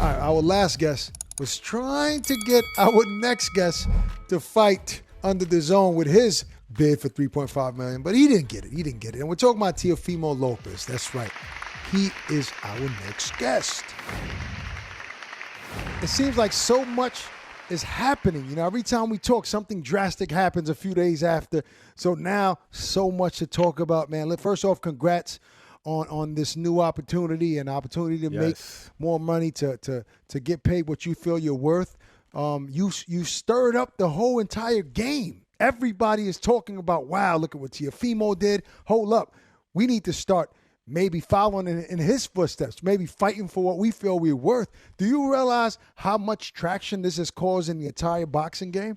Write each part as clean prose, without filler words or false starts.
right, our last guest was trying to get our next guest to fight under the zone with his bid for $3.5 million, but he didn't get it. And we're talking about Teofimo Lopez. That's right. He is our next guest. It seems like so much is happening. You know, every time we talk, something drastic happens a few days after. So now, so much to talk about, man. First off, congrats on this new opportunity, and opportunity to make more money, to get paid what you feel you're worth. You stirred up the whole entire game. Everybody is talking about, wow, look at what Teofimo did. Hold up. We need to start maybe following in his footsteps, maybe fighting for what we feel we're worth. Do you realize how much traction this has caused in the entire boxing game?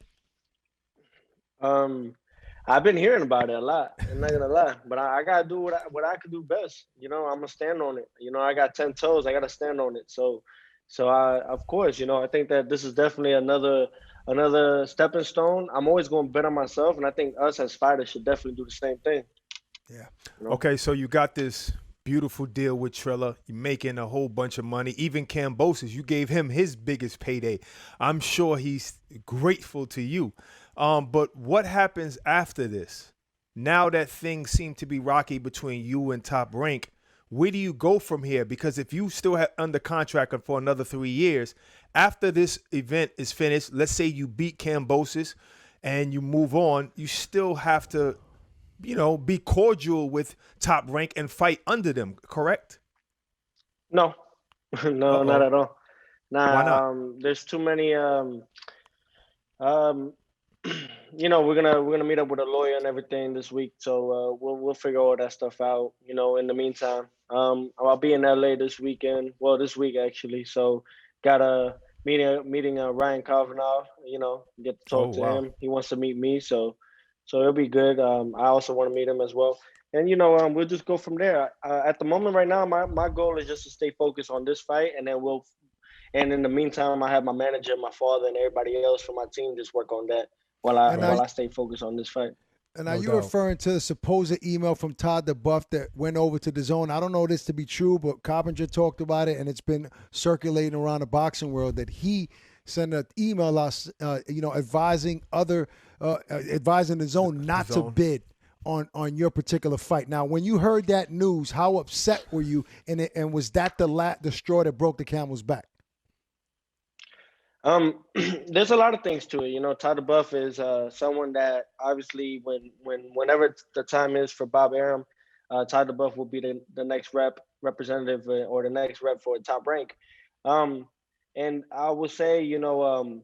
I've been hearing about it a lot. I'm not gonna lie, but I gotta do what I could do best. You know, I'm gonna stand on it. You know, I got 10 toes. I gotta stand on it. So I, of course, you know, I think that this is definitely another stepping stone. I'm always gonna bet on myself, and I think us as fighters should definitely do the same thing. Yeah. You know? Okay, so you got this beautiful deal with Trilla. You're making a whole bunch of money. Even Kambosos, you gave him his biggest payday. I'm sure he's grateful to you. But what happens after this? Now that things seem to be rocky between you and Top Rank, where do you go from here? Because if you still have under contract for another 3 years, after this event is finished, let's say you beat Kambosos and you move on, you still have to, you know, be cordial with Top Rank and fight under them, correct? No, no, not at all. Nah, why not? There's too many. You know, we're gonna meet up with a lawyer and everything this week, so we'll figure all that stuff out. You know, in the meantime, I'll be in LA this weekend. Well, this week actually. So, got a meeting Ryan Kavanaugh. You know, get to talk to him. He wants to meet me, so it'll be good. I also want to meet him as well. And you know, we'll just go from there. At the moment, right now, my goal is just to stay focused on this fight, and then And in the meantime, I have my manager, my father, and everybody else from my team just work on that while I stay focused on this fight. And are you referring to the supposed email from Todd the Buff that went over to DAZN? I don't know this to be true, but Coppinger talked about it, and it's been circulating around the boxing world that he sent an email us, advising advising DAZN not to bid on your particular fight. Now, when you heard that news, how upset were you? And was that the straw that broke the camel's back? There's a lot of things to it. You know, Todd the Buff is someone that obviously whenever the time is for Bob Arum, Todd the Buff will be the next representative or the next rep for Top Rank. And I will say, you know,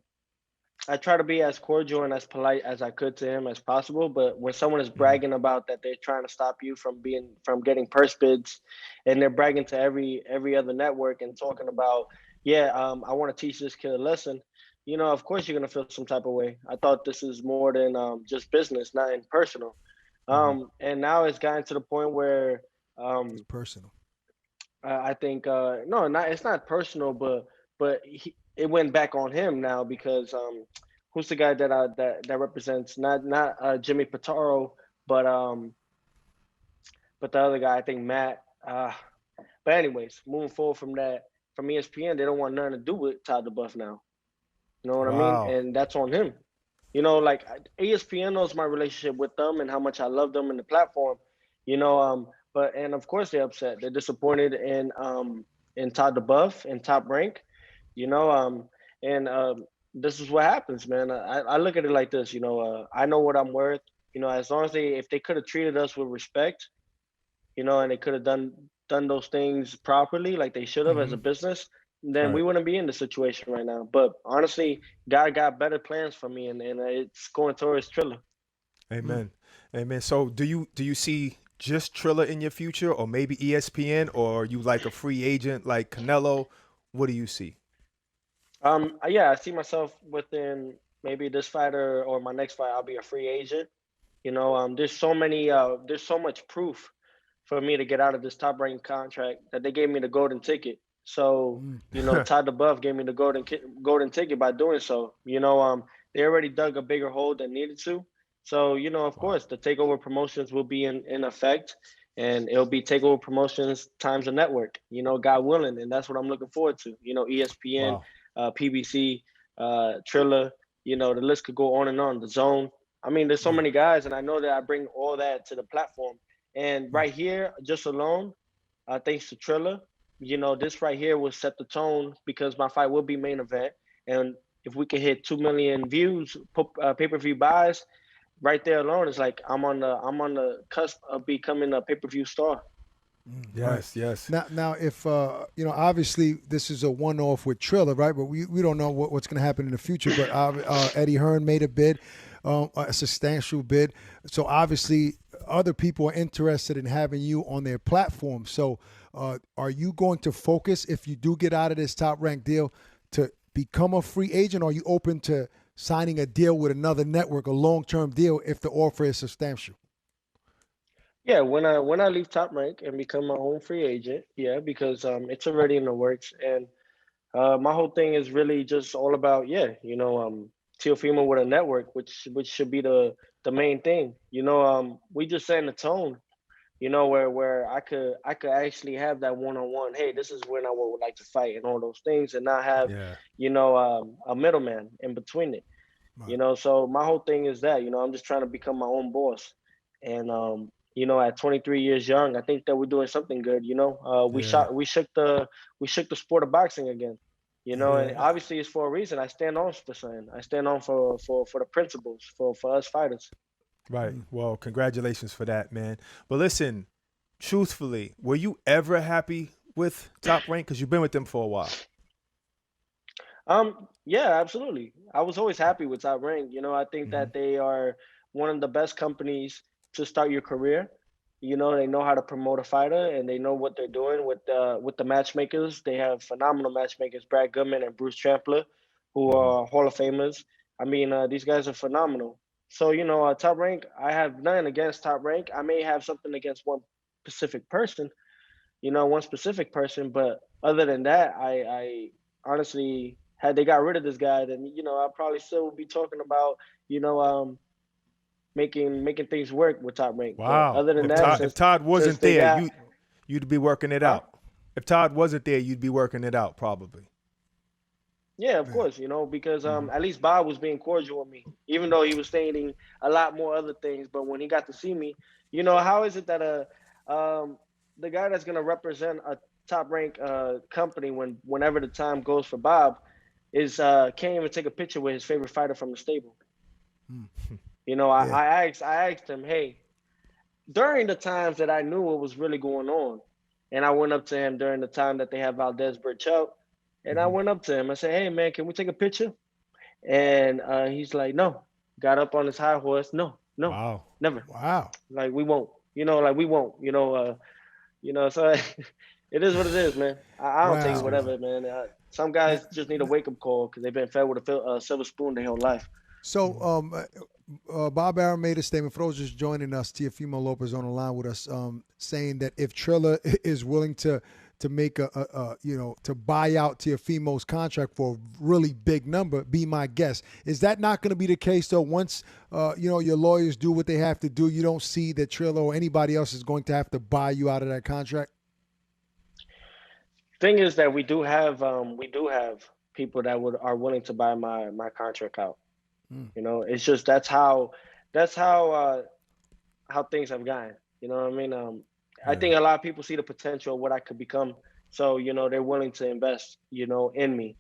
I try to be as cordial and as polite as I could to him as possible. But when someone is bragging about that they're trying to stop you from getting purse bids, and they're bragging to every other network and talking about, I want to teach this kid a lesson. You know, of course you're gonna feel some type of way. I thought this is more than just business, not in personal. And now it's gotten to the point where it's personal. I think it's not personal, but it went back on him now because who's the guy that represents not Jimmy Pitaro, but the other guy, I think Matt. But anyways, moving forward from that. From ESPN, they don't want nothing to do with Todd the Buff now. You know what I mean? And that's on him. You know, like ESPN knows my relationship with them and how much I love them in the platform. You know, and of course they're upset. They're disappointed in Todd the Buff and Top Rank. You know, this is what happens, man. I look at it like this. You know, I know what I'm worth. You know, as long as if they could have treated us with respect, you know, and they could have done those things properly like they should have as a business, then we wouldn't be in the situation right now. But honestly, God got better plans for me, and it's going towards Trilla. Amen. Amen. So do you see just Trilla in your future, or maybe ESPN, or are you like a free agent like Canelo? What do you see? I see myself within maybe this fighter or my next fight. I'll be a free agent. You know, there's so much proof for me to get out of this Top Rank contract that they gave me the golden ticket. So, you know, Todd the Buff gave me the golden ticket by doing so. You know, they already dug a bigger hole than needed to. So, you know, of course, the takeover promotions will be in effect. and it'll be Takeover Promotions times a network. God willing, and that's what I'm looking forward to. ESPN, Wow. PBC, Triller. The list could go on and on. The Zone. I mean, there's so many guys, and I know that I bring all that to the platform. And right here, just alone, thanks to Triller, this right here will set the tone because my fight will be main event. And if we can hit 2 million views, pay-per-view buys, right there alone is like I'm on the cusp of becoming a pay-per-view star. Yes, yes. Now, if obviously this is a one-off with Triller, right? But we don't know what's going to happen in the future. But Eddie Hearn made a bid, a substantial bid. So obviously, other people are interested in having you on their platform. So, are you going to focus if you do get out of this Top Rank deal to become a free agent? Or are you open to signing a deal with another network, a long-term deal, if the offer is substantial? Yeah, when I leave Top Rank and become my own free agent, yeah, because it's already in the works, and my whole thing is really just all about, Teofimo with a network, which should be the main thing. We just setting the tone, where I could actually have that one-on-one. Hey, this is when I would like to fight and all those things, and not have, Yeah. a middleman in between it. Right. So my whole thing is that, I'm just trying to become my own boss. And at 23 years young, I think that we're doing something good. Yeah. We shook the sport of boxing again. And Yeah. obviously it's for a reason. I stand on for something. I stand on for the principles for us fighters. Right. Well, congratulations for that, man. But listen, truthfully, were you ever happy with Top Rank? Because you've been with them for a while. Yeah, absolutely. I was always happy with Top Rank. I think Hmm. that they are one of the best companies to start your career. They know how to promote a fighter, and they know what they're doing with the matchmakers. They have phenomenal matchmakers, Brad Goodman and Bruce Trampler, who Hmm. are Hall of Famers. I mean, these guys are phenomenal. So, Top Rank, I have nothing against Top Rank. I may have something against specific person, one specific person, but other than that, I honestly, had they got rid of this guy, then I probably still would be talking about, you know, um, making things work with Top Rank. But Wow. other than If that, Todd since if Todd since wasn't they there, got, you'd be working it huh? out. If Todd wasn't there, you'd be working it out probably. Yeah, of Yeah. course, because Hmm. at least Bob was being cordial with me, even though he was stating a lot more other things. But when he got to see me, how is it that the guy that's gonna represent a top rank company whenever the time goes for Bob is can't even take a picture with his favorite fighter from the stable. Mm. I, Yeah. I asked him, hey, during the times that I knew what was really going on, and I went up to him during the time that they had Valdez Burchell, and I Hmm. went up to him. I said, hey man, can we take a picture? And he's like, no. Got up on his high horse. No, no, Wow. never. Wow. Like we won't. Like we won't. So it is what it is, man. I don't take That's Wow. crazy. whatever, man. Some Now, guys just need a wake up call because they've been fed with a silver spoon their whole life. so, Bob Aaron made a statement for those just joining us. Teofimo Lopez on the line with us, saying that if Triller is willing to make to buy out Teofimo's contract for a really big number, be my guest. Is that not going to be the case though? Once your lawyers do what they have to do, you don't see that Triller or anybody else is going to have to buy you out of that contract. Thing is that we do have people that would are willing to buy my contract out. Mm. It's just that's how things have gone. You know what I mean? I Yeah. think a lot of people see the potential of what I could become, so they're willing to invest, in me.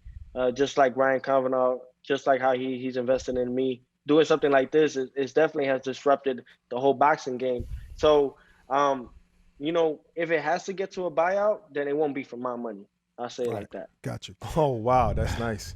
Just like Ryan Kavanaugh, just like how he's invested in me. Doing something like this is definitely has disrupted the whole boxing game. So, if it has to get to a buyout, then it won't be for my money. I'll say it Right. like that. Gotcha. Oh wow, that's nice.